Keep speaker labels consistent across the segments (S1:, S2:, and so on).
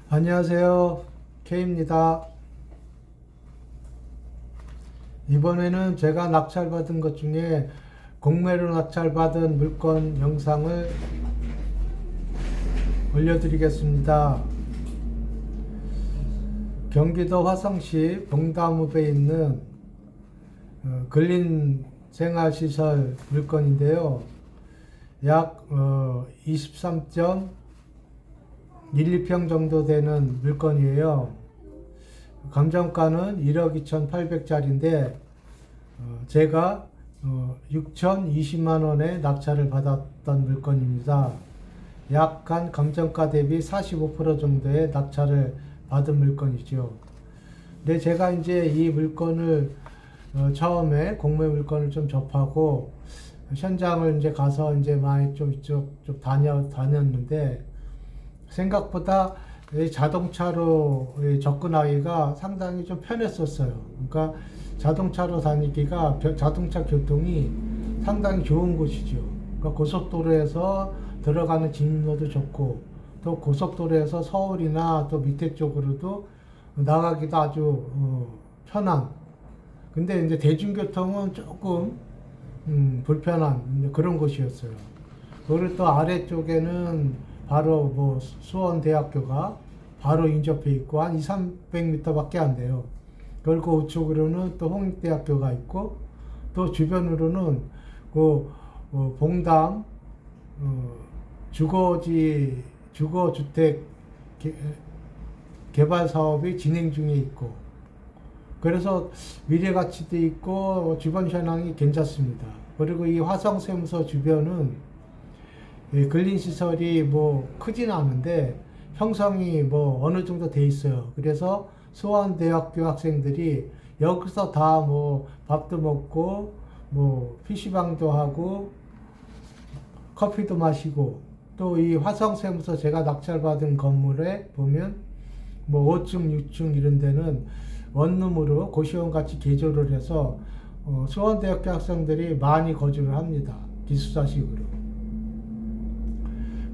S1: 안녕하세요. K입니다. 이번에는 제가 낙찰받은 것 중에 공매로 낙찰받은 물건 영상을 올려드리겠습니다. 경기도 화성시 봉담읍에 있는 근린생활시설 물건인데요. 약 23.12평 정도 되는 물건이에요. 감정가는 1억 2,800짜리인데 제가 6,020만 원에 낙찰을 받았던 물건입니다. 약 한 감정가 대비 45% 정도의 낙찰을 받은 물건이죠. 근데 제가 이제 이 물건을 처음에 공매 물건을 좀 접하고 현장을 이제 가서 이제 많이 좀 다녔는데 생각보다 자동차로 접근하기가 상당히 좀 편했었어요. 그러니까 자동차로 다니기가 자동차 교통이 상당히 좋은 곳이죠. 그러니까 고속도로에서 들어가는 진로도 좋고 또 고속도로에서 서울이나 또 밑에 쪽으로도 나가기도 아주 편한. 근데 이제 대중교통은 조금 불편한 그런 곳이었어요. 그리고 또 아래쪽에는 바로 뭐 수원대학교가 바로 인접해 있고 한 2, 300m 밖에 안 돼요. 그리고 우측으로는 또 홍익대학교가 있고 또 주변으로는 그 봉담 주거주택 개발 사업이 진행 중에 있고 그래서 미래 가치도 있고 주변 현황이 괜찮습니다. 그리고 이 화성세무서 주변은 근린시설이 뭐 크진 않은데 형성이 뭐 어느 정도 돼 있어요. 그래서 수원대학교 학생들이 여기서 다 뭐 밥도 먹고 뭐 PC방도 하고 커피도 마시고 또 이 화성세무서 제가 낙찰받은 건물에 보면 뭐 5층, 6층 이런 데는 원룸으로 고시원 같이 개조를 해서 수원대학교 학생들이 많이 거주를 합니다. 기숙사식으로.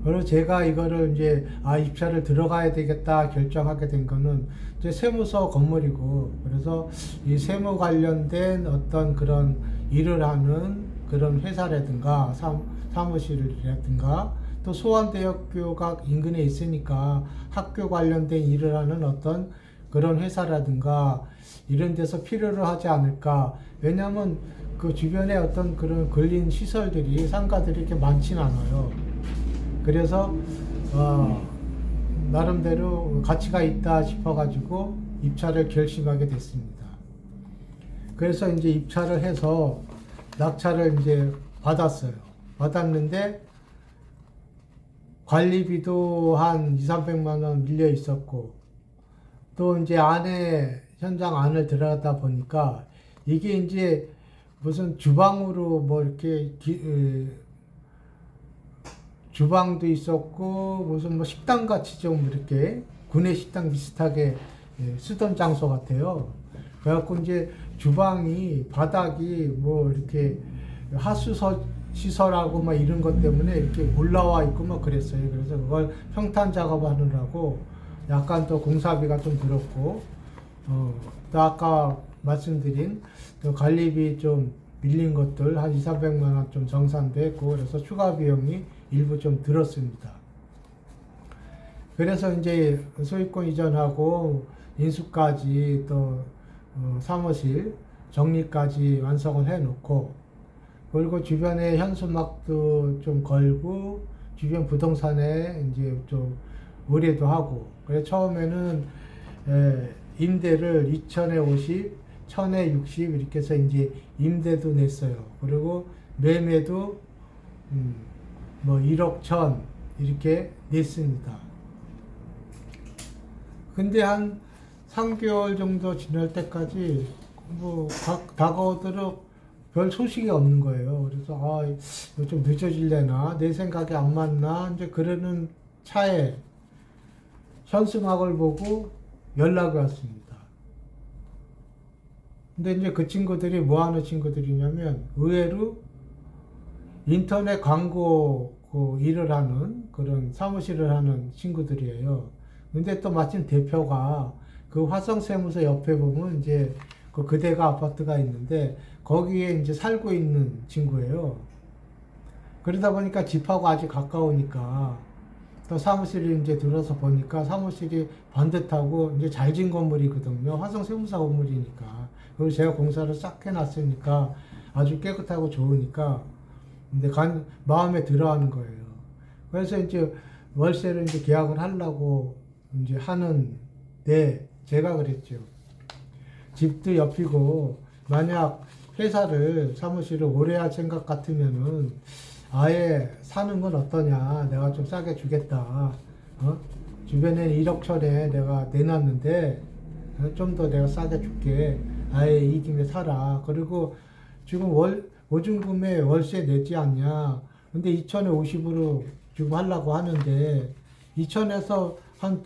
S1: 그래서 제가 이거를 이제 입찰을 들어가야 되겠다 결정하게 된 거는 이제 세무서 건물이고 그래서 이 세무 관련된 어떤 그런 일을 하는 그런 회사라든가 사무실이라든가 또 수원대학교가 인근에 있으니까 학교 관련된 일을 하는 어떤 그런 회사라든가 이런 데서 필요로 하지 않을까. 왜냐하면 그 주변에 어떤 그런 근린 시설들이 상가들이 이렇게 많지는 않아요. 그래서 나름대로 가치가 있다 싶어가지고 입찰을 결심하게 됐습니다. 그래서 이제 입찰을 해서 낙찰을 이제 받았어요. 받았는데 관리비도 한 2, 300만 원 밀려 있었고 또 이제 현장 안을 들어가다 보니까 이게 이제 무슨 주방으로 뭐 이렇게 주방도 있었고 무슨 뭐 식당 같이 좀 이렇게 구내 식당 비슷하게 쓰던 장소 같아요. 그래갖고 이제 주방이 바닥이 뭐 이렇게 하수 시설하고 막 이런 것 때문에 이렇게 올라와 있고 막 그랬어요. 그래서 그걸 평탄 작업하느라고 약간 또 공사비가 좀 들었고 또 아까 말씀드린 또 관리비 좀 밀린 것들 한 2, 300만 원 좀 정산도 했고 그래서 추가 비용이 일부 좀 들었습니다. 그래서 이제 소유권 이전하고 인수까지 또 사무실 정리까지 완성을 해 놓고 그리고 주변에 현수막도 좀 걸고 주변 부동산에 이제 좀 의뢰도 하고 그래서 처음에는 임대를 2,000에 50, 1,000에 60 이렇게 해서 이제 임대도 냈어요. 그리고 매매도 뭐 1억 1,000 이렇게 냈습니다. 근데 한 3개월 정도 지날 때까지 뭐 다가오도록 별 소식이 없는 거예요. 그래서 이거 좀 늦어질래나 내 생각에 안 맞나 이제 그러는 차에 현수막을 보고 연락이 왔습니다. 근데 이제 그 친구들이 뭐 하는 친구들이냐면 의외로 인터넷 광고 일을 하는 그런 사무실을 하는 친구들이에요. 근데 또 마침 대표가 그 화성세무서 옆에 보면 이제 그 그대가 아파트가 있는데 거기에 이제 살고 있는 친구예요. 그러다 보니까 집하고 아주 가까우니까 또 사무실을 이제 들어서 보니까 사무실이 반듯하고 이제 잘 진 건물이거든요. 화성세무사 건물이니까. 그리고 제가 공사를 싹 해놨으니까 아주 깨끗하고 좋으니까 근데 마음에 들어하는 거예요. 그래서 이제 월세를 이제 계약을 하려고 이제 하는데 제가 그랬죠. 집도 옆이고 만약 회사를 사무실을 오래 할 생각 같으면은 아예 사는 건 어떠냐. 내가 좀 싸게 주겠다. 주변에 1억천에 내가 내놨는데 좀 더 내가 싸게 줄게. 아예 이 김에 사라. 그리고 지금 보증금에 월세 내지 않냐. 근데 2천에 50으로 지금 하려고 하는데 2천에서 한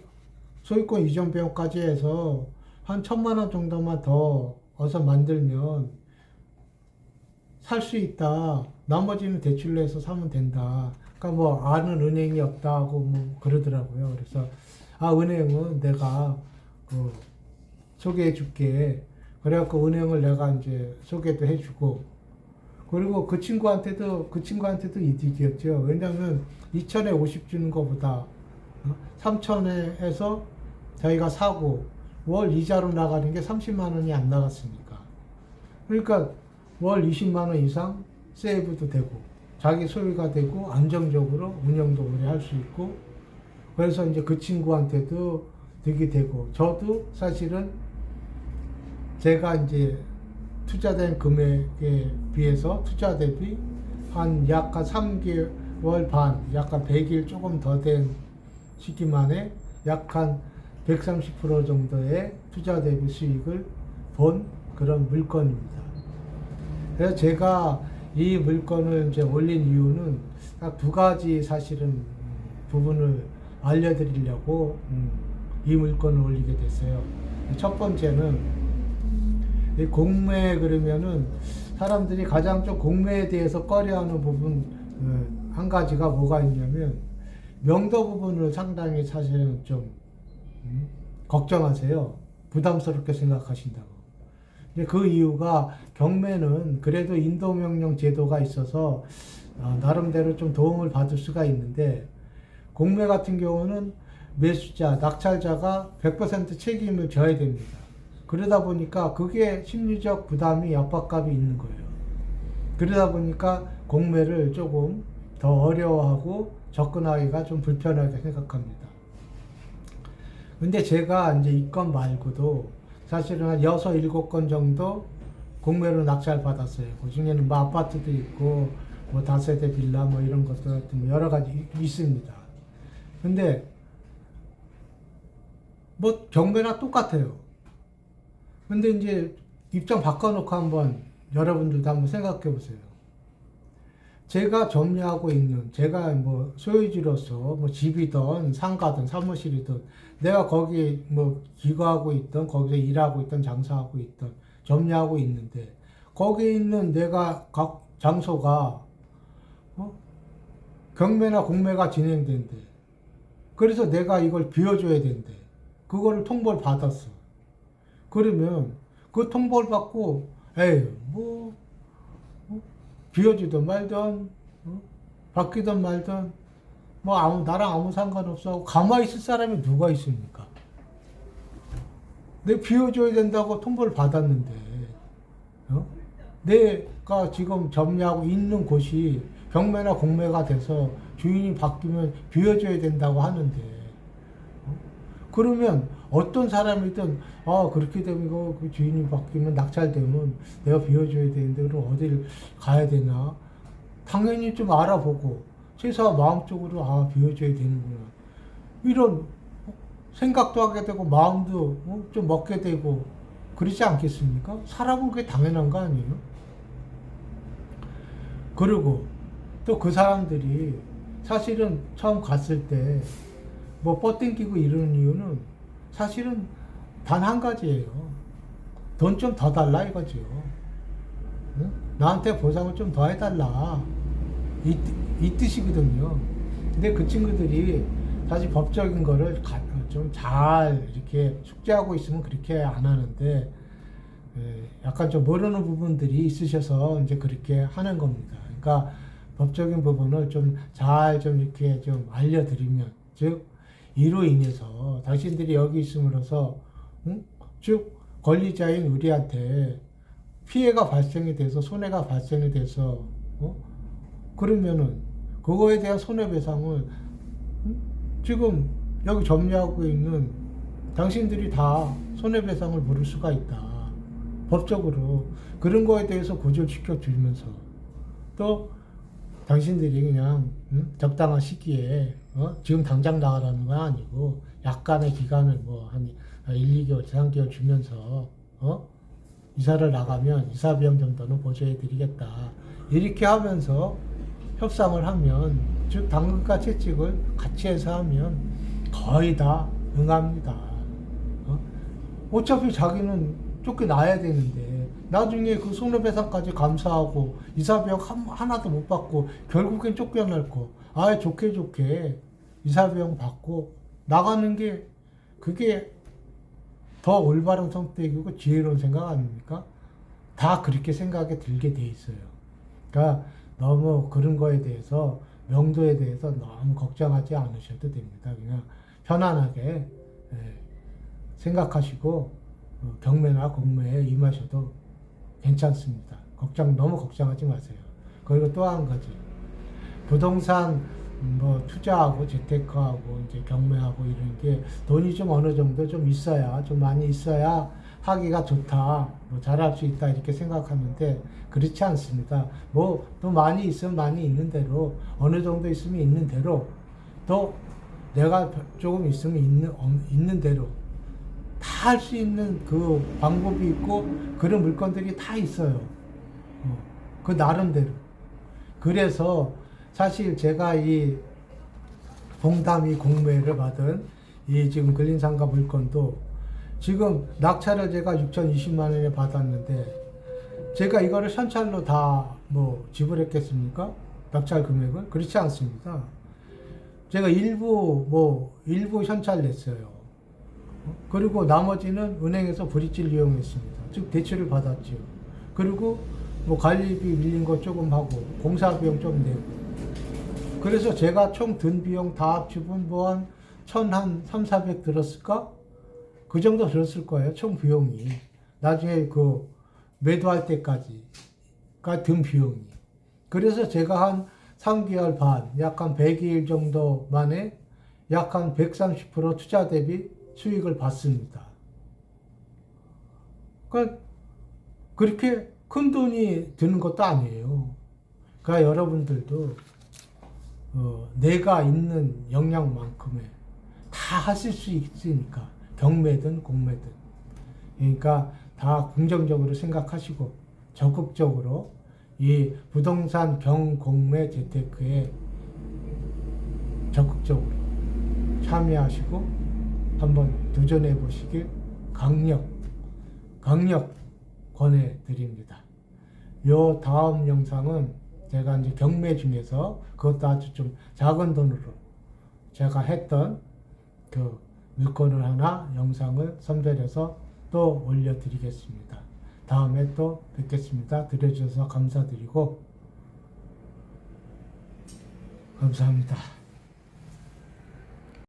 S1: 소유권 이전 비용까지 해서 한 1,000만 원 정도만 더 어서 만들면 살 수 있다. 나머지는 대출로 해서 사면 된다. 그러니까 뭐 아는 은행이 없다고 뭐 그러더라고요. 그래서 은행은 내가 그 소개해 줄게. 그래갖고 은행을 내가 이제 소개도 해주고 그리고 그 친구한테도 이득이었죠. 왜냐하면 2천에 50 주는 것보다 3천에 해서 저희가 사고 월 이자로 나가는 게 30만 원이 안 나갔으니까. 그러니까 월 20만 원 이상 세이브도 되고 자기 소유가 되고 안정적으로 운영도 오래 할 수 있고 그래서 이제 그 친구한테도 득이 되고 저도 사실은 제가 이제 투자된 금액에 비해서 투자 대비 한 약간 3개월 반, 약간 100일 조금 더 된 시기 만에 약간 130% 정도의 투자 대비 수익을 본 그런 물건입니다. 그래서 제가 이 물건을 이제 올린 이유는 딱 두 가지 사실은 부분을 알려드리려고 이 물건을 올리게 됐어요. 첫 번째는 이 공매 그러면은 사람들이 가장 좀 공매에 대해서 꺼려하는 부분 한 가지가 뭐가 있냐면 명도 부분을 상당히 사실은 좀 걱정하세요. 부담스럽게 생각하신다고. 근데 그 이유가 경매는 그래도 인도명령 제도가 있어서 나름대로 좀 도움을 받을 수가 있는데 공매 같은 경우는 매수자, 낙찰자가 100% 책임을 져야 됩니다. 그러다 보니까 그게 심리적 부담이 압박감이 있는 거예요. 그러다 보니까 공매를 조금 더 어려워하고 접근하기가 좀 불편하게 생각합니다. 근데 제가 이제 이 건 말고도 사실은 한 6, 7건 정도 공매로 낙찰 받았어요. 그 중에는 뭐 아파트도 있고 뭐 다세대 빌라 뭐 이런 것들 같은 뭐 여러 가지 있습니다. 근데 뭐 경매나 똑같아요. 근데 이제 입장 바꿔놓고 한번 여러분들도 한번 생각해 보세요. 제가 점유하고 있는, 제가 뭐 소유주로서 뭐 집이든 상가든 사무실이든 내가 거기 뭐 기거하고 있던, 거기서 일하고 있던, 장사하고 있던, 점유하고 있는데 거기 있는 내가 각 장소가 경매나 공매가 진행된대. 그래서 내가 이걸 비워줘야 된대. 그거를 통보를 받았어. 그러면 그 통보를 받고 에이 뭐 비워주든 말든 바뀌든 말든 뭐 나랑 아무 상관없어 하고 가만히 있을 사람이 누가 있습니까? 내가 비워줘야 된다고 통보를 받았는데 내가 지금 점유하고 있는 곳이 경매나 공매가 돼서 주인이 바뀌면 비워줘야 된다고 하는데 그러면 어떤 사람이든 그렇게 되면 그 주인이 바뀌면 낙찰되면 내가 비워줘야 되는데 그럼 어디를 가야 되나 당연히 좀 알아보고 최소한 마음적으로 비워줘야 되는구나 이런 생각도 하게 되고 마음도 좀 먹게 되고 그러지 않겠습니까? 사람은 그게 당연한 거 아니에요? 그리고 또 그 사람들이 사실은 처음 갔을 때 뭐 뻗땡기고 이러는 이유는 사실은 단 한 가지예요. 돈 좀 더 달라 이거죠. 응? 나한테 보상을 좀 더 해달라 이 뜻이거든요. 근데 그 친구들이 사실 법적인 거를 좀 잘 이렇게 숙지하고 있으면 그렇게 안 하는데, 약간 좀 모르는 부분들이 있으셔서 이제 그렇게 하는 겁니다. 그러니까 법적인 부분을 좀 잘 좀 이렇게 좀 알려드리면, 즉 이로 인해서 당신들이 여기 있음으로써, 즉 권리자인 우리한테 피해가 발생이 돼서 손해가 발생이 돼서, 그러면은 그거에 대한 손해배상을, 지금 여기 점유하고 있는 당신들이 다 손해배상을 물을 수가 있다. 법적으로 그런 거에 대해서 고정시켜 주면서, 또 당신들이 그냥 적당한 시기에, 지금 당장 나가라는 건 아니고 약간의 기간을 뭐 한 1, 2개월, 3개월 주면서, 이사를 나가면 이사 비용 정도는 보조해 드리겠다. 이렇게 하면서 협상을 하면, 즉 당근과 채찍을 같이 해서 하면 거의 다 응합니다. 어차피 자기는 쫓겨나야 되는데 나중에 그 손해배상까지 감사하고 이사 비용 하나도 못 받고 결국엔 쫓겨날 거, 아예 좋게 좋게 이사 비용 받고 나가는 게, 그게 더 올바른 선택이고 지혜로운 생각 아닙니까? 다 그렇게 생각이 들게 돼 있어요. 그러니까 너무 그런 거에 대해서, 명도에 대해서 너무 걱정하지 않으셔도 됩니다. 그냥 편안하게 생각하시고 경매나 공매에 임하셔도 괜찮습니다. 너무 걱정하지 마세요. 그리고 또 한 가지, 부동산 뭐 투자하고 재테크하고 이제 경매하고 이런 게 돈이 좀 어느 정도 좀 있어야, 좀 많이 있어야 하기가 좋다, 뭐 잘할 수 있다 이렇게 생각하는데 그렇지 않습니다. 뭐 또 많이 있으면 많이 있는 대로, 어느 정도 있으면 있는 대로, 또 내가 조금 있으면 있는 대로 다 할 수 있는 그 방법이 있고 그런 물건들이 다 있어요. 그 나름대로. 그래서 사실 제가 이 봉담이 공매를 받은 이 지금 근린상가 물건도 지금 낙찰을 제가 6,020만 원에 받았는데 제가 이거를 현찰로 다 뭐 지불했겠습니까? 낙찰 금액을? 그렇지 않습니다. 제가 일부 현찰 냈어요. 그리고 나머지는 은행에서 브릿지를 이용했습니다. 즉 대출을 받았죠. 그리고 뭐 관리비 밀린 거 조금 하고 공사 비용 좀 내고. 그래서 제가 총 든 비용 다 합치면 뭐 한 1,300 들었을까? 그 정도 들었을 거예요. 총 비용이. 나중에 그 매도할 때까지가 든 비용이. 그래서 제가 한 3개월 반, 약 한 100일 정도 만에 약 한 130% 투자 대비 수익을 받습니다. 그러니까 그렇게 큰 돈이 드는 것도 아니에요. 그러니까 여러분들도 내가 있는 역량만큼의 다 하실 수 있으니까, 경매든 공매든. 그러니까 다 긍정적으로 생각하시고 적극적으로 이 부동산 경공매 재테크에 적극적으로 참여하시고 한번 도전해 보시길 강력 권해드립니다. 요 다음 영상은 제가 이제 경매 중에서 그것도 아주 좀 작은 돈으로 제가 했던 그 물건을 하나 영상을 선별해서 또 올려드리겠습니다. 다음에 또 뵙겠습니다. 들어주셔서 감사드리고 감사합니다.